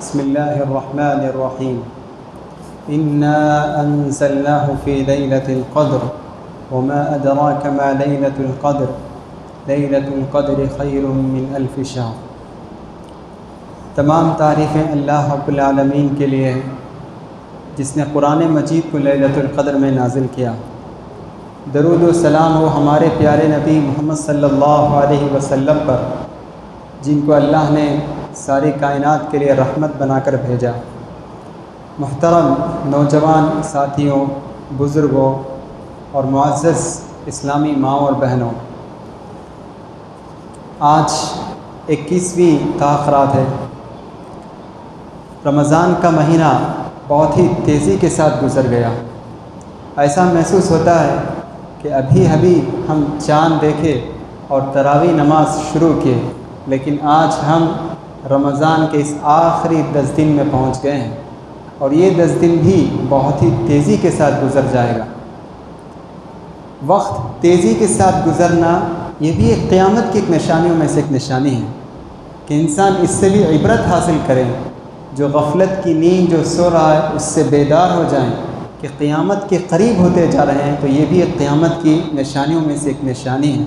بسم اللہ الرحمن الرحیم انا انزلناه فی لیلۃ القدر وما ادراک ما لیلۃ القدر لیلۃ القدر خیر من الف شہر۔ تمام تعریفیں اللہ رب العالمین کے لیے ہیں جس نے قرآن مجید کو لیلۃ القدر میں نازل کیا۔ درود و سلام ہو ہمارے پیارے نبی محمد صلی اللہ علیہ وسلم پر، جن کو اللہ نے ساری کائنات کے لیے رحمت بنا کر بھیجا۔ محترم نوجوان ساتھیوں، بزرگوں اور معزز اسلامی ماؤں اور بہنوں، آج 21ویں تاخرات ہے۔ رمضان کا مہینہ بہت ہی تیزی کے ساتھ گزر گیا۔ ایسا محسوس ہوتا ہے کہ ابھی ہم چاند دیکھے اور تراویح نماز شروع کیے، لیکن آج ہم رمضان کے اس آخری 10 دن میں پہنچ گئے ہیں، اور یہ 10 دن بھی بہت ہی تیزی کے ساتھ گزر جائے گا۔ وقت تیزی کے ساتھ گزرنا یہ بھی ایک قیامت کی ایک نشانیوں میں سے ایک نشانی ہے کہ انسان اس سے بھی عبرت حاصل کرے، جو غفلت کی نیند جو سو رہا ہے اس سے بیدار ہو جائیں کہ قیامت کے قریب ہوتے جا رہے ہیں، تو یہ بھی ایک قیامت کی نشانیوں میں سے ایک نشانی ہے۔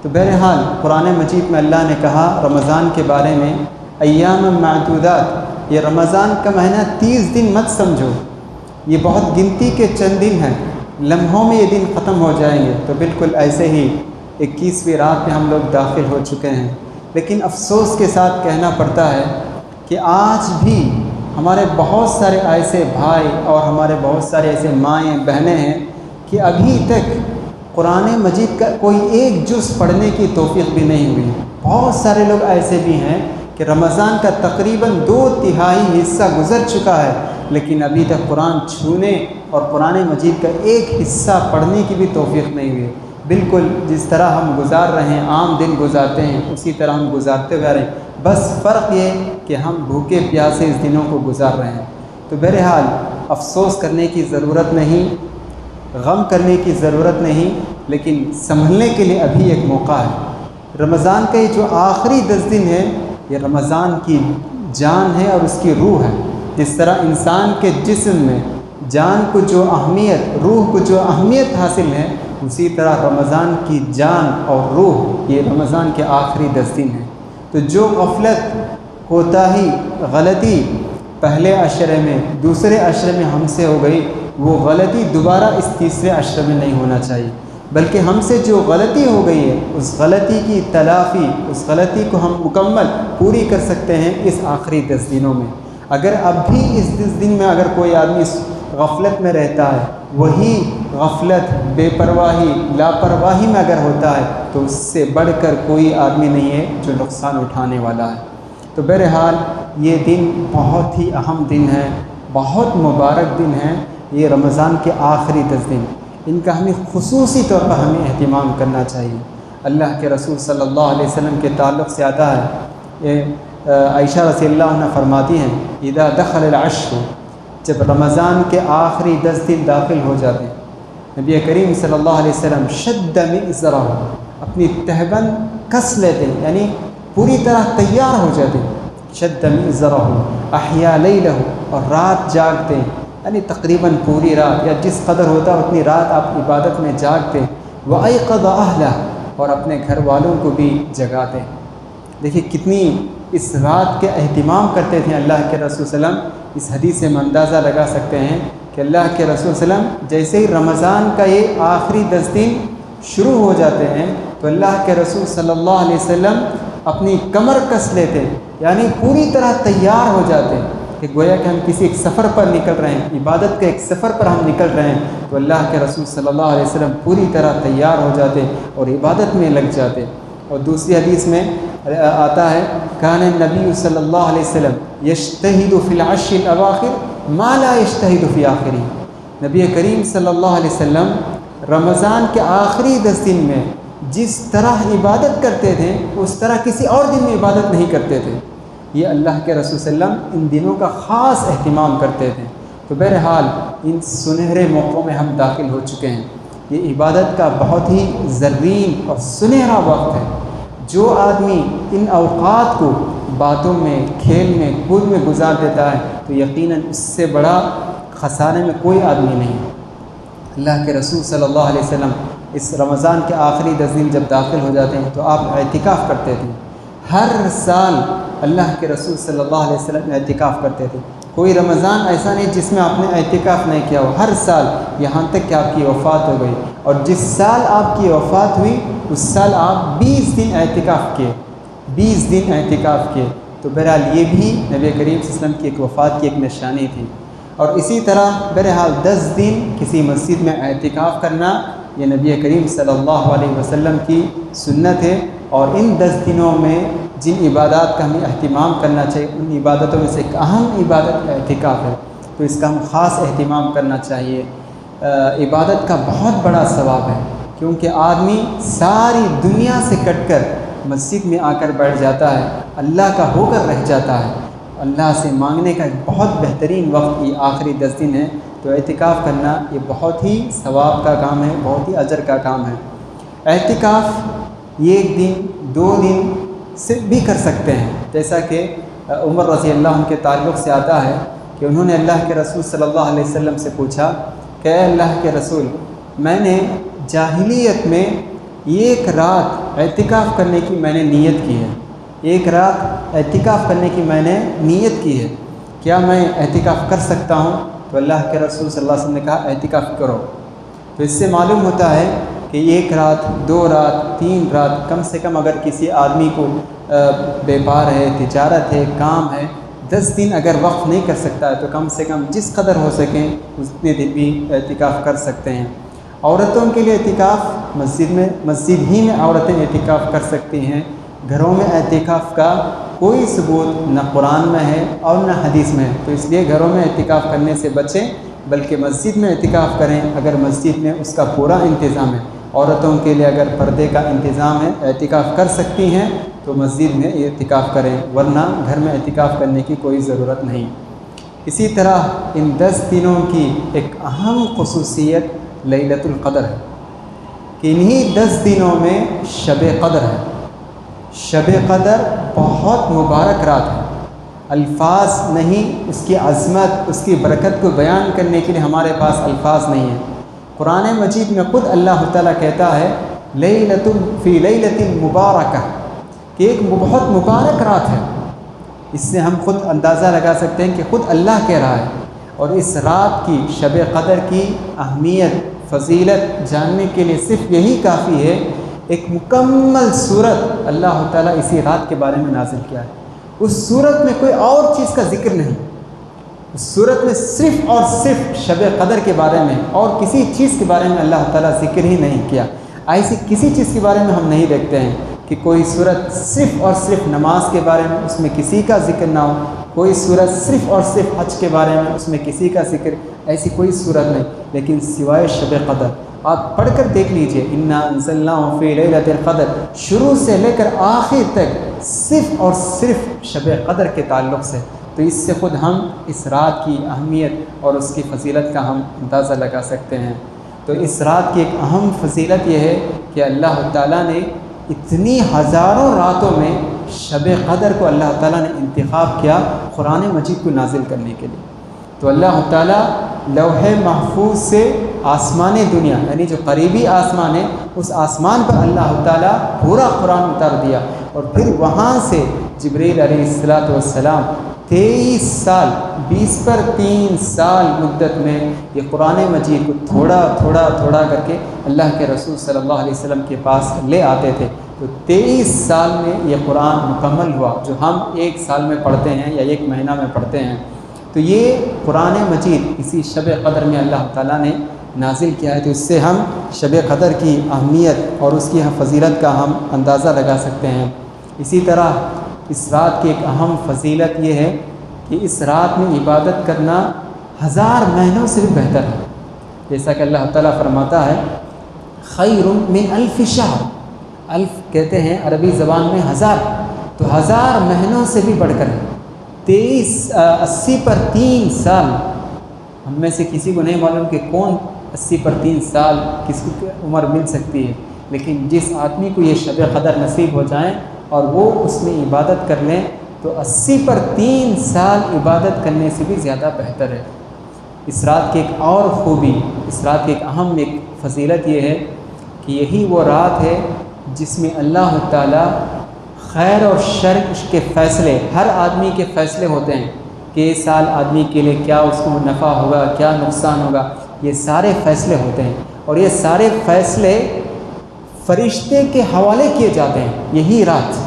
تو بہرحال قرآن مجید میں اللہ نے کہا رمضان کے بارے میں، ایام معدودات، یہ رمضان کا مہینہ 30 دن مت سمجھو، یہ بہت گنتی کے چند دن ہیں، لمحوں میں یہ دن ختم ہو جائیں گے۔ تو بالکل ایسے ہی 21ویں رات میں ہم لوگ داخل ہو چکے ہیں، لیکن افسوس کے ساتھ کہنا پڑتا ہے کہ آج بھی ہمارے بہت سارے ایسے بھائی اور ہمارے بہت سارے ایسے مائیں بہنیں ہیں کہ ابھی تک قرآن مجید کا کوئی ایک جز پڑھنے کی توفیق بھی نہیں ہوئی۔ بہت سارے لوگ ایسے بھی ہیں کہ رمضان کا تقریباً 2/3 حصہ گزر چکا ہے، لیکن ابھی تک قرآن چھونے اور قرآن مجید کا ایک حصہ پڑھنے کی بھی توفیق نہیں ہوئی۔ بالکل جس طرح ہم گزار رہے ہیں، عام دن گزارتے ہیں، اسی طرح ہم گزارتے ہوئے رہے ہیں، بس فرق یہ کہ ہم بھوکے پیاسے اس دنوں کو گزار رہے ہیں۔ تو بہرحال افسوس کرنے کی ضرورت نہیں، غم کرنے کی ضرورت نہیں، لیکن سنبھلنے کے لیے ابھی ایک موقع ہے۔ رمضان کا یہ جو آخری 10 دن ہے، یہ رمضان کی جان ہے اور اس کی روح ہے۔ جس طرح انسان کے جسم میں جان کو جو اہمیت، روح کو جو اہمیت حاصل ہے، اسی طرح رمضان کی جان اور روح یہ رمضان کے آخری 10 دن ہیں۔ تو جو غفلت، کوتاہی، غلطی پہلے عشرے میں، دوسرے عشرے میں ہم سے ہو گئی، وہ غلطی دوبارہ اس تیسرے عشرے میں نہیں ہونا چاہیے، بلکہ ہم سے جو غلطی ہو گئی ہے اس غلطی کی تلافی، اس غلطی کو ہم مکمل پوری کر سکتے ہیں اس آخری 10 دنوں میں۔ اگر اب بھی اس 10 دن میں اگر کوئی آدمی اس غفلت میں رہتا ہے، وہی غفلت، بے پرواہی، لاپرواہی میں اگر ہوتا ہے، تو اس سے بڑھ کر کوئی آدمی نہیں ہے جو نقصان اٹھانے والا ہے۔ تو بہرحال یہ دن بہت ہی اہم دن ہے، بہت مبارک دن ہے، یہ رمضان کے آخری 10 دن، ان کا ہمیں خصوصی طور پر ہمیں اہتمام کرنا چاہیے۔ اللہ کے رسول صلی اللہ علیہ وسلم کے تعلق سے آتا ہے، یہ عائشہ رضی اللہ عنہ فرماتی ہیں، اذا دخل العشر، جب رمضان کے آخری 10 دن داخل ہو جاتے ہیں، نبی کریم صلی اللہ علیہ وسلم شد مئزرہ، اپنی تہبند کس لیتے ہیں، یعنی پوری طرح تیار ہو جاتے ہیں۔ شد مئزرہ احیا لیلہ، اور رات جاگتے ہیں، یعنی تقریباً پوری رات یا جس قدر ہوتا ہے اتنی رات آپ عبادت میں جاگتے ہیں۔ وَأَيْقَظَ أَهْلَهُ، اور اپنے گھر والوں کو بھی جگاتے ہیں۔ دیکھیے کتنی اس رات کے اہتمام کرتے تھے اللہ کے رسول صلی اللہ علیہ وسلم۔ اس حدیث سے ہم اندازہ لگا سکتے ہیں کہ اللہ کے رسول صلی اللہ علیہ وسلم جیسے ہی رمضان کا یہ آخری 10 دن شروع ہو جاتے ہیں، تو اللہ کے رسول صلی اللہ علیہ وسلم اپنی کمر کس لیتے ہیں، یعنی پوری طرح تیار ہو جاتے ہیں کہ گویا کہ ہم کسی ایک سفر پر نکل رہے ہیں، عبادت کے ایک سفر پر ہم نکل رہے ہیں۔ تو اللہ کے رسول صلی اللہ علیہ وسلم پوری طرح تیار ہو جاتے اور عبادت میں لگ جاتے۔ اور دوسری حدیث میں آتا ہے، کان النبی صلی اللہ علیہ وسلم یجتہد فی العشر الاواخر ما لا یجتہد فی آخری، نبی کریم صلی اللہ علیہ وسلم رمضان کے آخری 10 دن میں جس طرح عبادت کرتے تھے اس طرح کسی اور دن میں عبادت نہیں کرتے تھے۔ یہ اللہ کے رسول صلی اللہ علیہ وسلم ان دنوں کا خاص اہتمام کرتے تھے۔ تو بہرحال ان سنہرے موقعوں میں ہم داخل ہو چکے ہیں۔ یہ عبادت کا بہت ہی زرین اور سنہرا وقت ہے۔ جو آدمی ان اوقات کو باتوں میں، کھیل میں، کود میں گزار دیتا ہے تو یقیناً اس سے بڑا خسارے میں کوئی آدمی نہیں۔ اللہ کے رسول صلی اللہ علیہ وسلم اس رمضان کے آخری 10 دن جب داخل ہو جاتے ہیں تو آپ اعتکاف کرتے تھے۔ ہر سال اللہ کے رسول صلی اللہ علیہ وسلم اعتکاف کرتے تھے۔ کوئی رمضان ایسا نہیں جس میں آپ نے اعتکاف نہیں کیا ہو، ہر سال، یہاں تک کہ آپ کی وفات ہو گئی۔ اور جس سال آپ کی وفات ہوئی اس سال آپ 20 دن اعتکاف کیے، 20 دن اعتکاف کیے۔ تو بہرحال یہ بھی نبی کریم صلی اللہ علیہ وسلم کی ایک وفات کی ایک نشانی تھی۔ اور اسی طرح بہرحال 10 دن کسی مسجد میں اعتکاف کرنا یہ نبی کریم صلی اللہ علیہ وسلم کی سنت ہے۔ اور ان 10 دنوں میں جن عبادات کا ہمیں اہتمام کرنا چاہیے ان عبادتوں میں سے ایک اہم عبادت اعتکاف ہے، تو اس کا ہم خاص اہتمام کرنا چاہیے۔ عبادت کا بہت بڑا ثواب ہے، کیونکہ آدمی ساری دنیا سے کٹ کر مسجد میں آ کر بیٹھ جاتا ہے، اللہ کا ہو کر رہ جاتا ہے۔ اللہ سے مانگنے کا ایک بہت بہترین وقت یہ آخری 10 دن ہے، تو اعتکاف کرنا یہ بہت ہی ثواب کا کام ہے، بہت ہی اجر کا کام ہے۔ اعتکاف 1 دن 2 دن سے بھی کر سکتے ہیں، جیسا کہ عمر رضی اللہ عنہ کے تعلق سے آتا ہے کہ انہوں نے اللہ کے رسول صلی اللہ علیہ وسلم سے پوچھا کہ اے اللہ کے رسول، میں نے جاہلیت میں 1 رات اعتکاف کرنے کی میں نے نیت کی ہے، 1 رات اعتکاف کرنے کی میں نے نیت کی ہے، کیا میں اعتکاف کر سکتا ہوں؟ تو اللہ کے رسول صلی اللہ علیہ وسلم نے کہا اعتکاف کرو۔ تو اس سے معلوم ہوتا ہے کہ 1 رات 2 رات 3 رات کم سے کم اگر کسی آدمی کو بیپار ہے، تجارت ہے، کام ہے، 10 دن اگر وقف نہیں کر سکتا ہے تو کم سے کم جس قدر ہو سکیں اتنے دن بھی اعتکاف کر سکتے ہیں۔ عورتوں کے لیے اعتکاف مسجد ہی میں عورتیں اعتکاف کر سکتی ہیں۔ گھروں میں اعتکاف کا کوئی ثبوت نہ قرآن میں ہے اور نہ حدیث میں ہے، تو اس لیے گھروں میں اعتکاف کرنے سے بچیں، بلکہ مسجد میں اعتکاف کریں اگر مسجد میں اس کا پورا انتظام ہے۔ عورتوں کے لیے اگر پردے کا انتظام ہے، اعتکاف کر سکتی ہیں تو مسجد میں اعتکاف کریں، ورنہ گھر میں اعتکاف کرنے کی کوئی ضرورت نہیں۔ اسی طرح ان 10 دنوں کی ایک اہم خصوصیت لیلۃ القدر ہے کہ انہی 10 دنوں میں شب قدر ہے۔ شب قدر بہت مبارک رات ہے، الفاظ نہیں، اس کی عظمت، اس کی برکت کو بیان کرنے کے لیے ہمارے پاس الفاظ نہیں ہیں۔ قرآن مجید میں خود اللہ تعالیٰ کہتا ہے لیلۃ فی لیلۃ مبارکہ، کہ ایک بہت مبارک رات ہے۔ اس سے ہم خود اندازہ لگا سکتے ہیں کہ خود اللہ کہہ رہا ہے۔ اور اس رات کی شب قدر کی اہمیت، فضیلت جاننے کے لیے صرف یہی کافی ہے، ایک مکمل سورت اللہ تعالیٰ اسی رات کے بارے میں نازل کیا ہے۔ اس سورت میں کوئی اور چیز کا ذکر نہیں، اس سورت میں صرف اور صرف شب قدر کے بارے میں اور کسی چیز کے بارے میں اللہ تعالیٰ ذکر ہی نہیں کیا۔ ایسی کسی چیز کے بارے میں ہم نہیں دیکھتے ہیں کہ کوئی سورت صرف اور صرف نماز کے بارے میں اس میں کسی کا ذکر نہ ہو، کوئی سورت صرف اور صرف حج کے بارے میں اس میں کسی کا ذکر، ایسی کوئی سورت نہیں۔ لیکن سوائے شب قدر آپ پڑھ کر دیکھ لیجئے، انا انزلناہ فی لیلۃ القدر، شروع سے لے کر آخر تک صرف اور صرف شب قدر کے تعلق سے۔ تو اس سے خود ہم اس رات کی اہمیت اور اس کی فضیلت کا ہم اندازہ لگا سکتے ہیں۔ تو اس رات کی ایک اہم فضیلت یہ ہے کہ اللہ تعالیٰ نے اتنی ہزاروں راتوں میں شب قدر کو اللہ تعالیٰ نے انتخاب کیا قرآن مجید کو نازل کرنے کے لیے۔ تو اللہ تعالیٰ لوح محفوظ سے آسمان دنیا، یعنی جو قریبی آسمان ہے، اس آسمان پر اللہ تعالیٰ پورا قرآن اتار دیا، اور پھر وہاں سے جبریل علیہ السلام 23 سال 20 پر 3 سال مدت میں یہ قرآن مجید کو تھوڑا تھوڑا کر کے اللہ کے رسول صلی اللہ علیہ وسلم کے پاس لے آتے تھے۔ تو 23 سال میں یہ قرآن مکمل ہوا، جو ہم 1 سال میں پڑھتے ہیں یا 1 مہینہ میں پڑھتے ہیں۔ تو یہ قرآن مجید اسی شب قدر میں اللہ تعالیٰ نے نازل کیا ہے، تو اس سے ہم شب قدر کی اہمیت اور اس کی فضیلت کا ہم اندازہ لگا سکتے ہیں۔ اسی طرح اس رات کی ایک اہم فضیلت یہ ہے کہ اس رات میں عبادت کرنا 1000 مہینوں سے بھی بہتر ہے، جیسا کہ اللہ تعالیٰ فرماتا ہے خیر من 1000 شہر، 1000 کہتے ہیں عربی زبان میں 1000، تو 1000 مہینوں سے بھی بڑھ کر ہے۔ 80 پر 3 سال، ہم میں سے کسی کو نہیں معلوم کہ کون 80 پر 3 سال کس کی عمر مل سکتی ہے، لیکن جس آدمی کو یہ شب قدر نصیب ہو جائیں اور وہ اس میں عبادت کر لیں تو 80 پر 3 سال عبادت کرنے سے بھی زیادہ بہتر ہے۔ اس رات کی ایک اور خوبی، اس رات کی ایک اہم ایک فضیلت یہ ہے کہ یہی وہ رات ہے جس میں اللہ تعالیٰ خیر اور شر کے فیصلے، ہر آدمی کے فیصلے ہوتے ہیں کہ اس سال آدمی کے لیے کیا اس کو نفع ہوگا، کیا نقصان ہوگا، یہ سارے فیصلے ہوتے ہیں، اور یہ سارے فیصلے فرشتے کے حوالے کیے جاتے ہیں۔ یہی رات،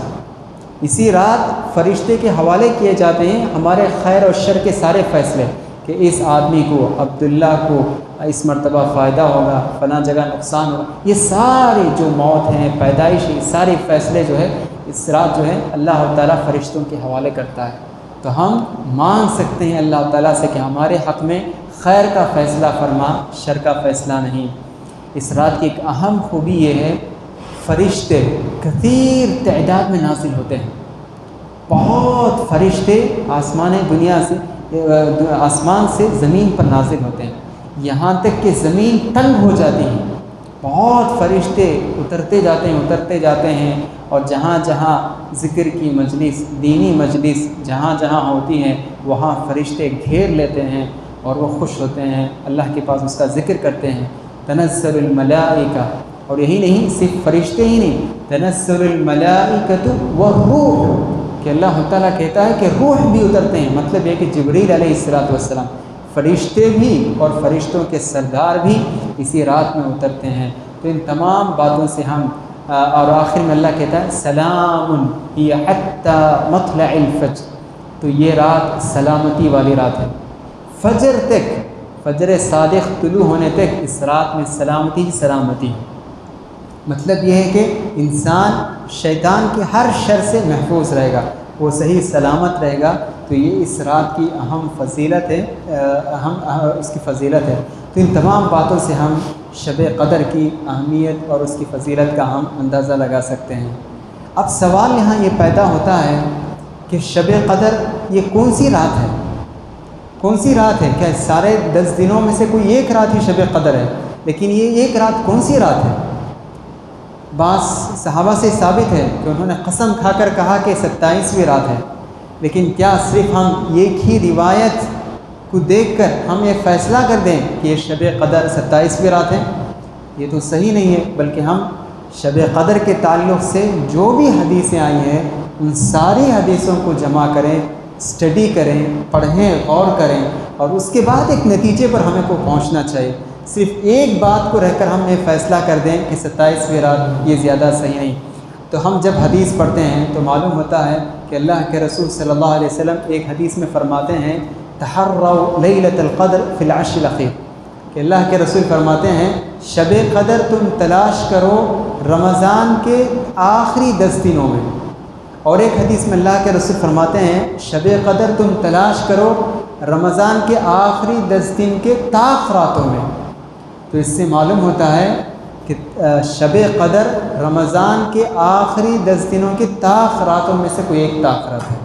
اسی رات فرشتے کے حوالے کیے جاتے ہیں ہمارے خیر اور شر کے سارے فیصلے، کہ اس آدمی کو، عبداللہ کو اس مرتبہ فائدہ ہوگا، فلاں جگہ نقصان ہوگا۔ یہ سارے جو موت ہیں، پیدائش، یہ سارے فیصلے جو ہے اس رات جو ہے اللہ تعالیٰ فرشتوں کے حوالے کرتا ہے۔ تو ہم مانگ سکتے ہیں اللہ تعالیٰ سے کہ ہمارے حق میں خیر کا فیصلہ فرما، شر کا فیصلہ نہیں۔ اس رات کی ایک اہم خوبی یہ ہے، فرشتے کثیر تعداد میں نازل ہوتے ہیں، بہت فرشتے آسمان سے زمین پر نازل ہوتے ہیں، یہاں تک کہ زمین تنگ ہو جاتی ہے۔ بہت فرشتے اترتے جاتے ہیں، اور جہاں جہاں ذکر کی مجلس، دینی مجلس جہاں جہاں ہوتی ہیں، وہاں فرشتے گھیر لیتے ہیں اور وہ خوش ہوتے ہیں، اللہ کے پاس اس کا ذکر کرتے ہیں۔ تنزل الملائکہ، اور یہی نہیں، صرف فرشتے ہی نہیں، تنزل الملائکۃ والروح، کہ اللہ تعالیٰ کہتا ہے کہ روح بھی اترتے ہیں، مطلب یہ کہ جبریل علیہ السلام، فرشتے بھی اور فرشتوں کے سردار بھی اسی رات میں اترتے ہیں۔ تو ان تمام باتوں سے ہم، اور آخر میں اللہ کہتا ہے سلام ہی حتی مطلع الفجر، تو یہ رات سلامتی والی رات ہے، فجر تک، فجر صادق طلوع ہونے تک اس رات میں سلامتی ہی سلامتی ہے۔ مطلب یہ ہے کہ انسان شیطان کے ہر شر سے محفوظ رہے گا، وہ صحیح سلامت رہے گا۔ تو یہ اس رات کی اہم فضیلت ہے، اس کی فضیلت ہے۔ تو ان تمام باتوں سے ہم شب قدر کی اہمیت اور اس کی فضیلت کا ہم اندازہ لگا سکتے ہیں۔ اب سوال یہاں یہ پیدا ہوتا ہے کہ شب قدر یہ کون سی رات ہے؟ کون سی رات ہے؟ کیا سارے 10 دنوں میں سے کوئی ایک رات ہی شب قدر ہے؟ لیکن یہ ایک رات کون سی رات ہے؟ بعض صحابہ سے ثابت ہے کہ انہوں نے قسم کھا کر کہا کہ 27ویں رات ہے، لیکن کیا صرف ہم ایک ہی روایت کو دیکھ کر ہم یہ فیصلہ کر دیں کہ یہ شب قدر 27ویں رات ہے؟ یہ تو صحیح نہیں ہے، بلکہ ہم شب قدر کے تعلق سے جو بھی حدیثیں آئی ہیں ان ساری حدیثوں کو جمع کریں، اسٹڈی کریں، پڑھیں، غور کریں، اور اس کے بعد ایک نتیجے پر ہمیں کو پہنچنا چاہیے۔ صرف ایک بات کو رہ کر ہم یہ فیصلہ کر دیں کہ 27ویں رات یہ زیادہ صحیح نہیں۔ تو ہم جب حدیث پڑھتے ہیں تو معلوم ہوتا ہے کہ اللہ کے رسول صلی اللہ علیہ وسلم ایک حدیث میں فرماتے ہیں تحروا لیلۃ القدر فی العشر الاخیر، کہ اللہ کے رسول فرماتے ہیں شب قدر تم تلاش کرو رمضان کے آخری 10 دنوں میں، اور ایک حدیث میں اللہ کے رسول فرماتے ہیں شب قدر تم تلاش کرو رمضان کے آخری 10 دن کے طاق راتوں میں۔ تو اس سے معلوم ہوتا ہے کہ شب قدر رمضان کے آخری 10 دنوں کے طاق راتوں میں سے کوئی ایک طاق رات ہے۔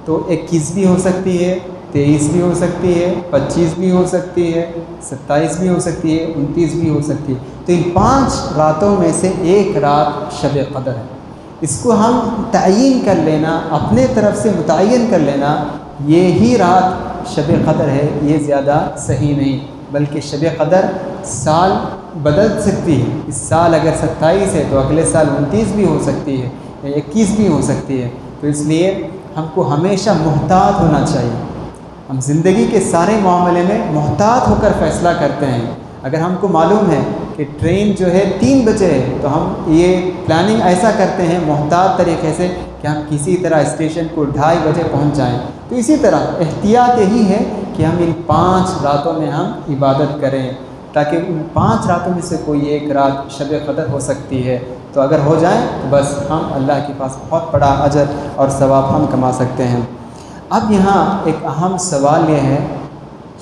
تو 21 بھی ہو سکتی ہے، 23 بھی ہو سکتی ہے، 25 بھی ہو سکتی ہے، 27 بھی ہو سکتی ہے، 29 بھی ہو سکتی ہے۔ تو ان 5 راتوں میں سے ایک رات شب قدر ہے۔ اس کو ہم تعین کر لینا، اپنے طرف سے متعین کر لینا یہی رات شب قدر ہے، یہ زیادہ صحیح نہیں، بلکہ شب قدر سال بدل سکتی ہے۔ اس سال اگر 27 ہے تو اگلے سال 29 بھی ہو سکتی ہے یا 21 بھی ہو سکتی ہے۔ تو اس لیے ہم کو ہمیشہ محتاط ہونا چاہیے۔ ہم زندگی کے سارے معاملے میں محتاط ہو کر فیصلہ کرتے ہیں۔ اگر ہم کو معلوم ہے کہ ٹرین جو ہے 3 بجے ہے تو ہم یہ پلاننگ ایسا کرتے ہیں محتاط طریقے سے کہ ہم کسی طرح اسٹیشن کو 2:30 بجے پہنچ جائیں۔ تو اسی طرح احتیاط یہی ہے کہ ہم ان 5 راتوں میں ہم عبادت کریں، تاکہ ان 5 راتوں میں سے کوئی ایک رات شب قدر ہو سکتی ہے۔ تو اگر ہو جائیں تو بس ہم اللہ کے پاس بہت بڑا اجر اور ثواب ہم کما سکتے ہیں۔ اب یہاں ایک اہم سوال یہ ہے،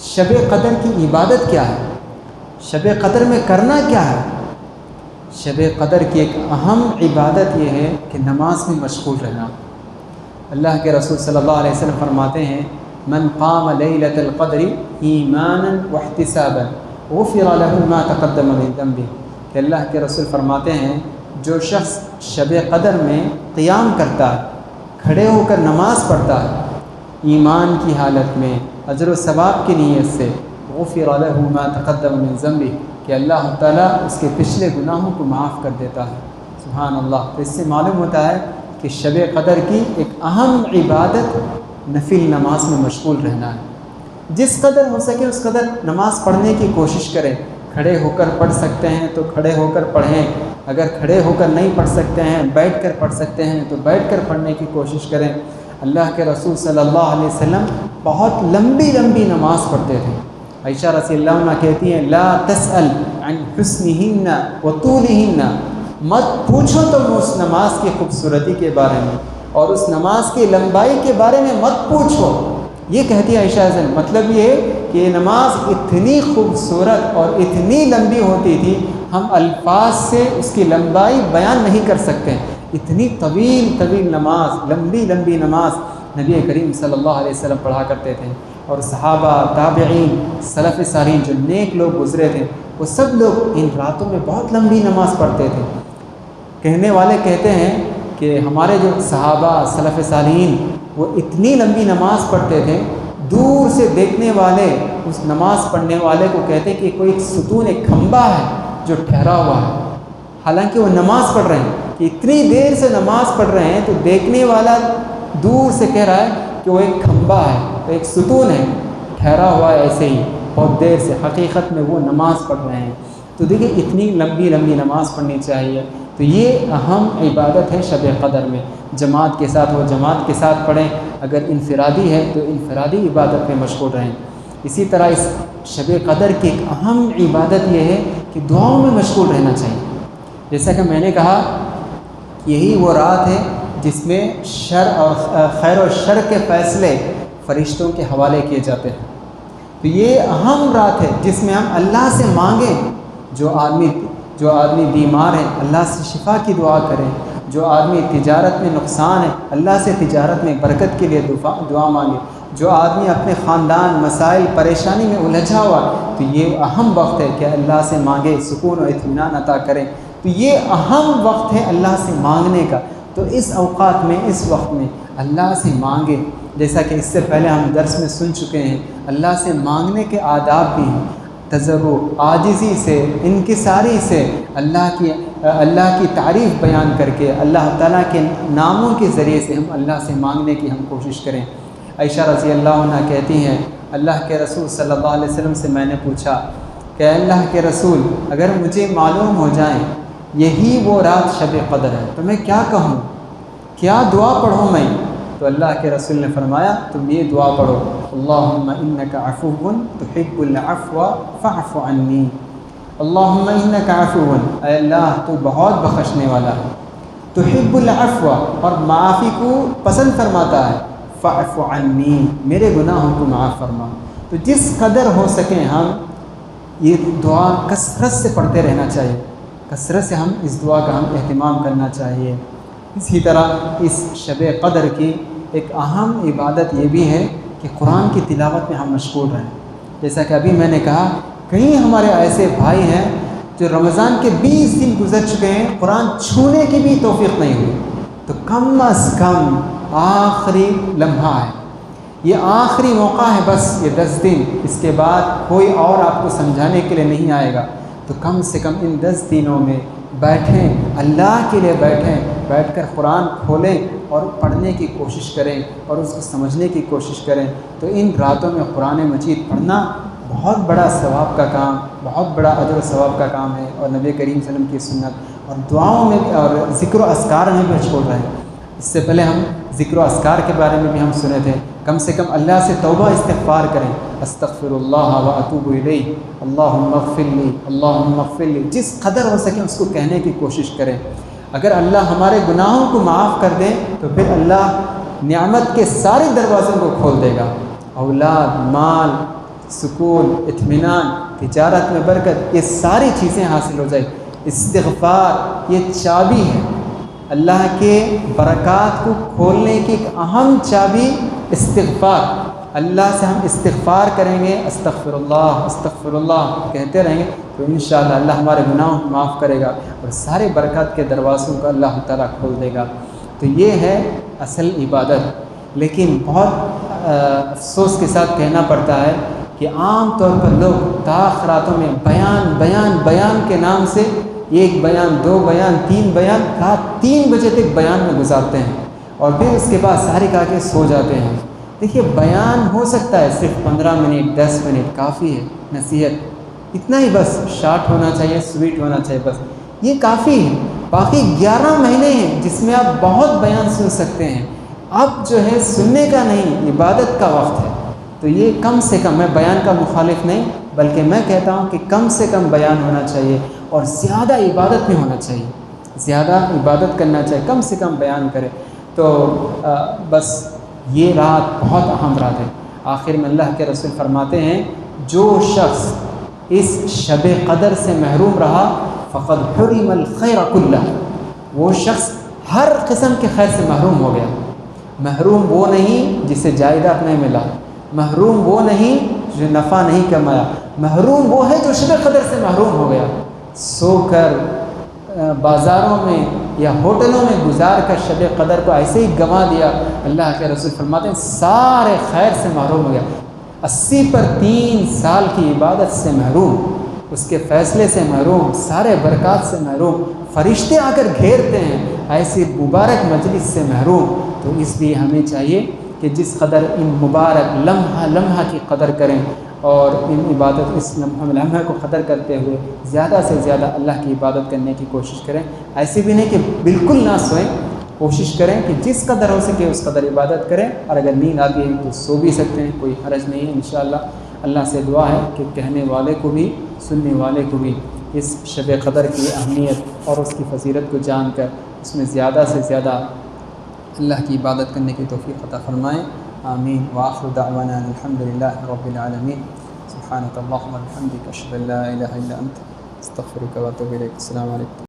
شب قدر کی عبادت کیا ہے؟ شب قدر میں کرنا کیا ہے؟ شب قدر کی ایک اہم عبادت یہ ہے کہ نماز میں مشغول رہنا۔ اللہ کے رسول صلی اللہ علیہ وسلم فرماتے ہیں من قام لیلۃ القدر ایمانا واحتسابا غفر له ما تقدم من ذنبه، کہ اللہ کے رسول فرماتے ہیں جو شخص شب قدر میں قیام کرتا ہے کھڑے ہو کر نماز پڑھتا ہے ایمان کی حالت میں اجر و ثواب کی نیت سے، غفر لہ ما تقدم من ذنبہ، کہ اللہ تعالیٰ اس کے پچھلے گناہوں کو معاف کر دیتا ہے۔ سبحان اللہ۔ تو اس سے معلوم ہوتا ہے کہ شب قدر کی ایک اہم عبادت نفل نماز میں مشغول رہنا ہے۔ جس قدر ہو سکے اس قدر نماز پڑھنے کی کوشش کریں۔ کھڑے ہو کر پڑھ سکتے ہیں تو کھڑے ہو کر پڑھیں، اگر کھڑے ہو کر نہیں پڑھ سکتے ہیں، بیٹھ کر پڑھ سکتے ہیں تو بیٹھ کر پڑھنے کی کوشش کریں۔ اللہ کے رسول صلی اللہ علیہ وسلم بہت لمبی لمبی نماز پڑھتے تھے۔ عائشہ رضی اللہ عنہ کہتی ہیں لا تسأل عن حسنہن وطولہن، مت پوچھو تم اس نماز کی خوبصورتی کے بارے میں اور اس نماز کی لمبائی کے بارے میں مت پوچھو۔ یہ کہتی ہے عائشہ رضی اللہ عنہ، مطلب یہ ہے کہ یہ نماز اتنی خوبصورت اور اتنی لمبی ہوتی تھی ہم الفاظ سے اس کی لمبائی بیان نہیں کر سکتے۔ اتنی طویل طویل نماز، لمبی لمبی نماز نبی کریم صلی اللہ علیہ وسلم پڑھا کرتے تھے، اور صحابہ، تابعین، سلف صالحین جو نیک لوگ گزرے تھے وہ سب لوگ ان راتوں میں بہت لمبی نماز پڑھتے تھے۔ کہنے والے کہتے ہیں کہ ہمارے جو صحابہ، سلف صالحین وہ اتنی لمبی نماز پڑھتے تھے، دور سے دیکھنے والے اس نماز پڑھنے والے کو کہتے کہ کوئی ایک ستون، ایک کھمبا ہے جو ٹھہرا ہوا ہے، حالانکہ وہ نماز پڑھ رہے ہیں، کہ اتنی دیر سے نماز پڑھ رہے ہیں تو دیکھنے والا دور سے کہہ رہا ہے کہ وہ ایک کھمبا ہے، ایک ستون ہے، ٹھہرا ہوا ہے ایسے ہی بہت دیر سے، حقیقت میں وہ نماز پڑھ رہے ہیں۔ تو دیکھیں اتنی لمبی لمبی نماز پڑھنی چاہیے۔ تو یہ اہم عبادت ہے شب قدر میں، جماعت کے ساتھ ہو جماعت کے ساتھ پڑھیں، اگر انفرادی ہے تو انفرادی عبادت میں مشغول رہیں۔ اسی طرح اس شب قدر کی ایک اہم عبادت یہ ہے کہ دعاؤں میں مشغول رہنا چاہیے۔ جیسا کہ میں نے کہا یہی وہ رات ہے جس میں شر اور خیر و شر کے فیصلے فرشتوں کے حوالے کیے جاتے ہیں۔ تو یہ اہم رات ہے جس میں ہم اللہ سے مانگیں، جو آدمی بیمار ہے اللہ سے شفا کی دعا کریں، جو آدمی تجارت میں نقصان ہے اللہ سے تجارت میں برکت کے لیے دعا مانگے، جو آدمی اپنے خاندان مسائل پریشانی میں الجھا ہوا تو یہ اہم وقت ہے کہ اللہ سے مانگے، سکون و اطمینان عطا کریں۔ تو یہ اہم وقت ہے اللہ سے مانگنے کا۔ تو اس اوقات میں، اس وقت میں اللہ سے مانگیں، جیسا کہ اس سے پہلے ہم درس میں سن چکے ہیں، اللہ سے مانگنے کے آداب بھی ہیں، تضرع، عاجزی سے، انکساری سے، اللہ کی تعریف بیان کر کے، اللہ تعالیٰ کے ناموں کے ذریعے سے ہم اللہ سے مانگنے کی ہم کوشش کریں۔ عائشہ رضی اللہ عنہ کہتی ہیں اللہ کے رسول صلی اللہ علیہ وسلم سے میں نے پوچھا کہ اللہ کے رسول اگر مجھے معلوم ہو جائیں یہی وہ رات شب قدر ہے تو میں کیا کہوں، کیا دعا پڑھوں میں؟ تو اللہ کے رسول نے فرمایا تم یہ دعا پڑھو، اللہم انک عفو تحب العفو فاعف عنی، اللہم انک عفو، اے اللہ تو بہت بخشنے والا ہے، تحب العفو اور معافی کو پسند فرماتا ہے، فاعف عنی میرے گناہوں کو معاف فرما۔ تو جس قدر ہو سکیں ہم یہ دعا کثرت سے پڑھتے رہنا چاہیے، کثرت سے ہم اس دعا کا ہم اہتمام کرنا چاہیے۔ اسی طرح اس شب قدر کی ایک اہم عبادت یہ بھی ہے کہ قرآن کی تلاوت میں ہم مشغول رہیں۔ جیسا کہ ابھی میں نے کہا کئی ہمارے ایسے بھائی ہیں جو رمضان کے 20 دن گزر چکے ہیں قرآن چھونے کی بھی توفیق نہیں ہوئی، تو کم از کم آخری لمحہ ہے، یہ آخری موقع ہے، بس یہ 10 دن، اس کے بعد کوئی اور آپ کو سمجھانے کے لیے نہیں آئے گا۔ تو کم سے کم ان 10 دنوں میں بیٹھیں، اللہ کے لیے بیٹھ کر قرآن کھولیں اور پڑھنے کی کوشش کریں اور اس کو سمجھنے کی کوشش کریں۔ تو ان راتوں میں قرآن مجید پڑھنا بہت بڑا ثواب کا کام، بہت بڑا اجر و ثواب کا کام ہے، اور نبی کریم صلی اللہ علیہ وسلم کی سنت، اور دعاؤں میں اور ذکر و اذکار میں بھی چھوڑ رہے ہیں۔ اس سے پہلے ہم ذکر و اذکار کے بارے میں بھی ہم سنے تھے، کم سے کم اللہ سے توبہ استغفار کریں، استغفر اللہ و اتوب الیہ، اللہم اغفر لی، اللہم اغفر لی، جس قدر ہو سکے اس کو کہنے کی کوشش کریں۔ اگر اللہ ہمارے گناہوں کو معاف کر دے تو پھر اللہ نعمت کے سارے دروازوں کو کھول دے گا، اولاد، مال، سکون، اطمینان، تجارت میں برکت، یہ ساری چیزیں حاصل ہو جائیں۔ استغفار یہ چابی ہے، اللہ کے برکات کو کھولنے کی ایک اہم چابی استغفار۔ اللہ سے ہم استغفار کریں گے، استغفر اللہ کہتے رہیں گے تو انشاءاللہ اللہ ہمارے گناہوں کو معاف کرے گا اور سارے برکات کے دروازوں کو اللہ تعالیٰ کھول دے گا۔ تو یہ ہے اصل عبادت۔ لیکن بہت افسوس کے ساتھ کہنا پڑتا ہے کہ عام طور پر لوگ تاخ راتوں میں بیان کے نام سے 1 بیان 2 بیان 3 بیان رات 3 بجے تک بیان میں گزارتے ہیں، اور پھر اس کے بعد سارے کھا کے سو جاتے ہیں۔ دیکھیے بیان ہو سکتا ہے صرف 15 منٹ 10 منٹ کافی ہے، نصیحت اتنا ہی بس، شارٹ ہونا چاہیے، سویٹ ہونا چاہیے، بس یہ کافی ہے۔ باقی 11 مہینے ہیں جس میں آپ بہت بیان سن سکتے ہیں۔ اب جو ہے سننے کا نہیں، عبادت کا وقت ہے، تو یہ کم سے کم، میں بیان کا مخالف نہیں بلکہ میں کہتا ہوں کہ کم سے کم بیان ہونا چاہیے اور زیادہ عبادت میں ہونا چاہیے، زیادہ عبادت کرنا چاہیے، کم سے کم بیان کرے۔ تو بس یہ رات بہت اہم رات ہے۔ آخر میں اللہ کے رسول فرماتے ہیں جو شخص اس شب قدر سے محروم رہا فقد حرم الخیر کلہ، وہ شخص ہر قسم کے خیر سے محروم ہو گیا۔ محروم وہ نہیں جسے جائیداد نہیں ملا، محروم وہ نہیں جو نفع نہیں کمایا، محروم وہ ہے جو شب قدر سے محروم ہو گیا۔ سو کر بازاروں میں یا ہوٹلوں میں گزار کر شب قدر کو ایسے ہی گنوا دیا، اللہ کے رسول فرماتے ہیں سارے خیر سے محروم ہو گیا۔ 80 پر 3 سال کی عبادت سے محروم، اس کے فیصلے سے محروم، سارے برکات سے محروم، فرشتے آ کر گھیرتے ہیں، ایسی مبارک مجلس سے محروم۔ تو اس لیے ہمیں چاہیے کہ جس قدر ان مبارک لمحہ کی قدر کریں، اور ان عبادت اس لمحہ کو قدر کرتے ہوئے زیادہ سے زیادہ اللہ کی عبادت کرنے کی کوشش کریں۔ ایسے بھی نہیں کہ بالکل نہ سوئیں، کوشش کریں کہ جس قدر ہو سکے اس قدر عبادت کریں، اور اگر نیند آتی ہے تو سو بھی سکتے ہیں، کوئی حرج نہیں ہے انشاءاللہ۔ اللہ سے دعا ہے کہ کہنے والے کو بھی سننے والے کو بھی اس شب قدر کی اہمیت اور اس کی فضیلت کو جان کر اس میں زیادہ سے زیادہ اللہ کی عبادت کرنے کی توفیق عطا فرمائیں۔ آمین۔ وآخر دعوانا الحمدللہ رب العالمین۔ سبحانک اللہم و بحمدک، اشہد ان لا الہ الا انت، استغفرک و اتوب الیک۔ السلام علیکم۔